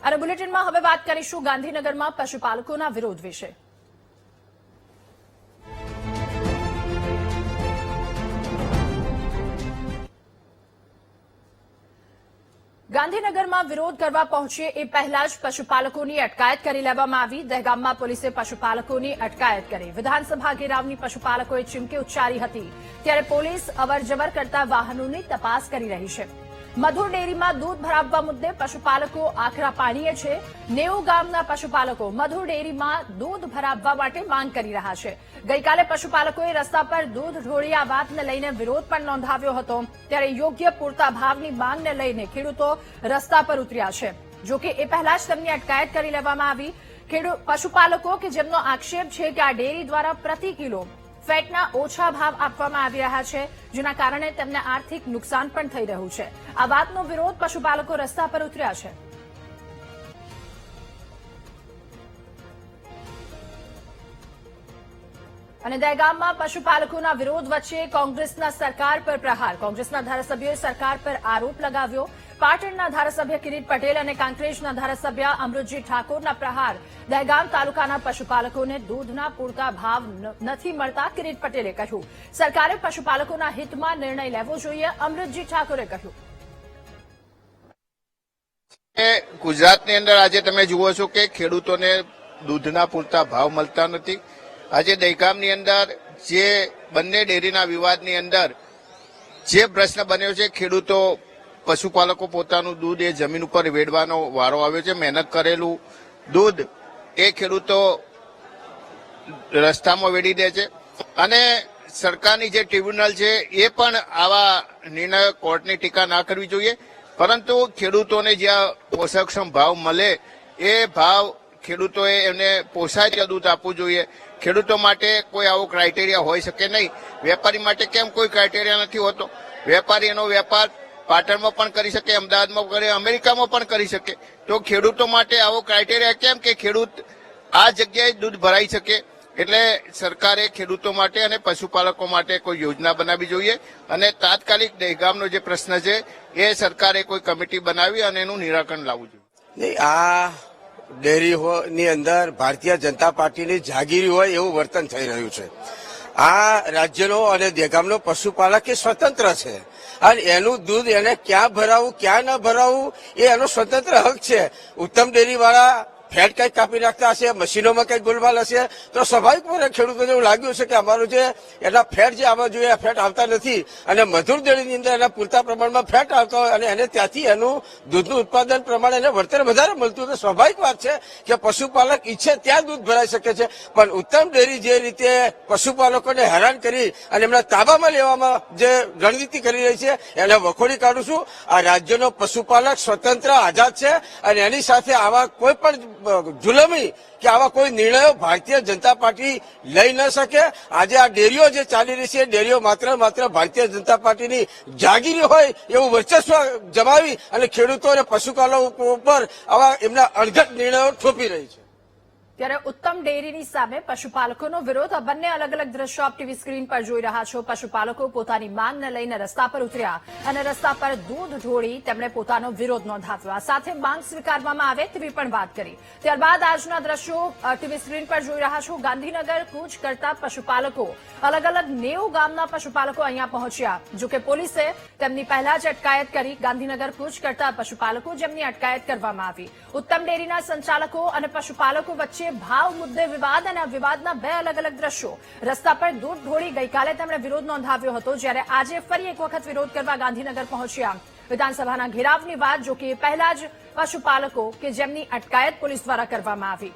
અને બુલેટિનમાં હવે વાત કરીશું ગાંધીનગરમાં પશુપાલકોના વિરોધ વિશે। ગાંધીનગરમાં વિરોધ કરવા પહોંચીએ એ પહેલા જ પશુપાલકોની અટકાયત કરી લેવામાં આવી। દહેગામમાં પોલીસે પશુપાલકોની અટકાયત કરી। વિધાનસભા ઘેરાવની પશુપાલકોએ ચીમકી ઉચ્ચારી હતી, ત્યારે પોલીસ અવરજવર કરતા વાહનોની તપાસ કરી રહી છે। મધુર ડેરીમાં દૂધ ભરાવવા મુદ્દે પશુપાલકો આકરા પાણીએ છે। 90 ગામના પશુપાલકો મધુર ડેરીમાં દૂધ ભરાવવા માટે માંગ કરી રહ્યા છે। ગઈકાલે પશુપાલકોએ રસ્તા પર દૂધ ઢોળી આ વાતને લઈને વિરોધ પણ નોંધાવ્યો હતો, ત્યારે યોગ્ય પૂરતા ભાવની માંગને લઈને ખેડૂતો રસ્તા પર ઉતર્યા છે। જોકે એ પહેલા જ તેમની અટકાયત કરી લેવામાં આવી। પશુપાલકો કે જેમનો આક્ષેપ છે કે આ ડેરી દ્વારા પ્રતિ કિલો ફેટના ઓછા ભાવ આપવામાં આવી રહ્યા છે, જેના કારણે તેમને આર્થિક નુકસાન પણ થઈ રહ્યું છે। આ વાતનો વિરોધ પશુપાલકો રસ્તા પર ઉતર્યા છે। અને દહેગામમાં પશુપાલકોના વિરોધ વચ્ચે કોંગ્રેસના સરકાર પર પ્રહાર। કોંગ્રેસના ધારાસભ્યોએ સરકાર પર આરોપ લગાવ્યો। પાટણના ધારાસભ્ય કિરીટ પટેલ અને કાંકરેજના ધારાસભ્ય અમૃતજી ઠાકોરના પ્રહાર। દહેગામ તાલુકાના પશુપાલકોને દૂધના પૂરતા ભાવ નથી મળતા, કિરીટ પટેલે કહ્યું। સરકારે પશુપાલકોના હિતમાં નિર્ણય લેવો જોઈએ, અમૃતજી ઠાકોરે કહ્યું। ગુજરાતની અંદર આજે તમે જુઓ છો કે ખેડૂતોને દૂધના પૂરતા ભાવ મળતા નથી। આજે દહેગામની અંદર જે બંને ડેરીના વિવાદની અંદર જે પ્રશ્ન બન્યો છે, ખેડૂતો પશુપાલકો પોતાનું દૂધ એ જમીન ઉપર વેડવાનો વારો આવ્યો છે। મહેનત કરેલું દૂધ એ ખેડૂતો રસ્તામાં વેડી દે છે, અને સરકારની જે ટ્રિબ્યુનલ છે એ પણ આવા નિર્ણયો કોર્ટની ટીકા ના કરવી જોઈએ, પરંતુ ખેડૂતોને જ્યાં પોષકક્ષમ ભાવ મળે એ ભાવ ખેડૂતોએ એમને પોસાય ત્યાં દૂધ આપવું જોઈએ। ખેડૂતો માટે કોઈ આવો ક્રાઇટેરિયા હોઈ શકે નહીં। વેપારી માટે કેમ કોઈ ક્રાઇટેરિયા નથી હોતો? વેપારી એનો વેપાર પાટણમાં પણ કરી શકે, અમદાવાદમાં કરે, અમેરિકામાં પણ કરી શકે, તો ખેડૂતો માટે આવો ક્રાઇટેરિયા કેમ કે ખેડૂત આ જગ્યાએ દૂધ ભરાઈ શકે? એટલે સરકારે ખેડૂતો માટે અને પશુપાલકો માટે કોઈ યોજના બનાવવી જોઈએ, અને તાત્કાલિક દહેગામનો જે પ્રશ્ન છે એ સરકારે કોઈ કમિટી બનાવી અને એનું નિરાકરણ લાવવું જોઈએ। આ ડેરીની અંદર ભારતીય જનતા પાર્ટીની જાગીરી હોય એવું વર્તન થઈ રહ્યું છે। આ રાજ્યનો અને દહેગામનો પશુપાલક એ સ્વતંત્ર છે, અને એનું દૂધ એને ક્યાં ભરાવવું ક્યાં ન ભરાવવું એ એનો સ્વતંત્ર હક છે। ઉત્તમ ડેરી વાળા ફેટ કઈક કાપી નાખતા હશે, મશીનોમાં કઈક ગોલમાલ હશે, તો સ્વાભાવિકપણે ખેડૂતોને એવું લાગ્યું છે કે અમારું જે એના ફેટ જે આવવા જોઈએ ફેટ આવતા નથી, અને મધુર ડેરીની અંદર એના પૂરતા પ્રમાણમાં ફેટ આવતા હોય અને એને ત્યાંથી એનું દૂધનું ઉત્પાદન પ્રમાણે એને વળતર વધારે મળતું, તો સ્વાભાવિક વાત છે કે પશુપાલક ઈચ્છે ત્યાં દૂધ ભરાઈ શકે છે। પણ ઉત્તમ ડેરી જે રીતે પશુપાલકોને હેરાન કરી અને એમના તાબામાં લેવામાં જે રણનીતિ કરી રહી છે એને વખોડી કાઢું છું। આ રાજ્યનો પશુપાલક સ્વતંત્ર આઝાદ છે, અને એની સાથે આવા કોઈ પણ જુલમી કે આવા કોઈ નિર્ણયો ભારતીય જનતા પાર્ટી લઈ ન શકે। આજે આ ડેરીઓ જે ચાલી રહી છે, ડેરીઓ માત્ર ભારતીય જનતા પાર્ટીની જાગીરી હોય એવું વર્ચસ્વ જમાવી અને ખેડૂતો અને પશુપાલકો ઉપર આવા એમના અણઘટ નિર્ણયો થોપી રહી છે। ત્યારે ઉત્તમ ડેરીની સામે પશુપાલકોનો વિરોધ। આ બંને અલગ અલગ દ્રશ્યો આપ ટીવી સ્ક્રીન પર જોઈ રહ્યા છો। પશુપાલકો પોતાની માંગને લઈને રસ્તા પર ઉતર્યા અને રસ્તા પર દૂધ ઢોળી તેમણે પોતાનો વિરોધ નોંધાવ્યો। આ સાથે માંગ સ્વીકારવામાં આવે તેવી પણ વાત કરી। ત્યારબાદ આજના દ્રશ્યો ટીવી સ્ક્રીન પર જોઈ રહ્યા છો। ગાંધીનગર કૂચ કરતા પશુપાલકો અલગ અલગ 90 ગામના પશુપાલકો અહીંયા પહોંચ્યા। જોકે પોલીસે તેમની પહેલા જ અટકાયત કરી। ગાંધીનગર કૂચ કરતા પશુપાલકો જેમની અટકાયત કરવામાં આવી। ઉત્તમ ડેરીના સંચાલકો અને પશુપાલકો વચ્ચે ભાવ મુદ્દે વિવાદ, અને આ વિવાદના બે અલગ અલગ દ્રશ્યો। રસ્તા પર દૂધ ઢોળી ગઈકાલે તેમણે વિરોધ નોંધાવ્યો હતો, જ્યારે આજે ફરી એક વખત વિરોધ કરવા ગાંધીનગર પહોંચ્યા। વિધાનસભાના ઘેરાવની વાત, જો કે પહેલા જ પશુપાલકો કે જેમની અટકાયત પોલીસ દ્વારા કરવામાં આવી।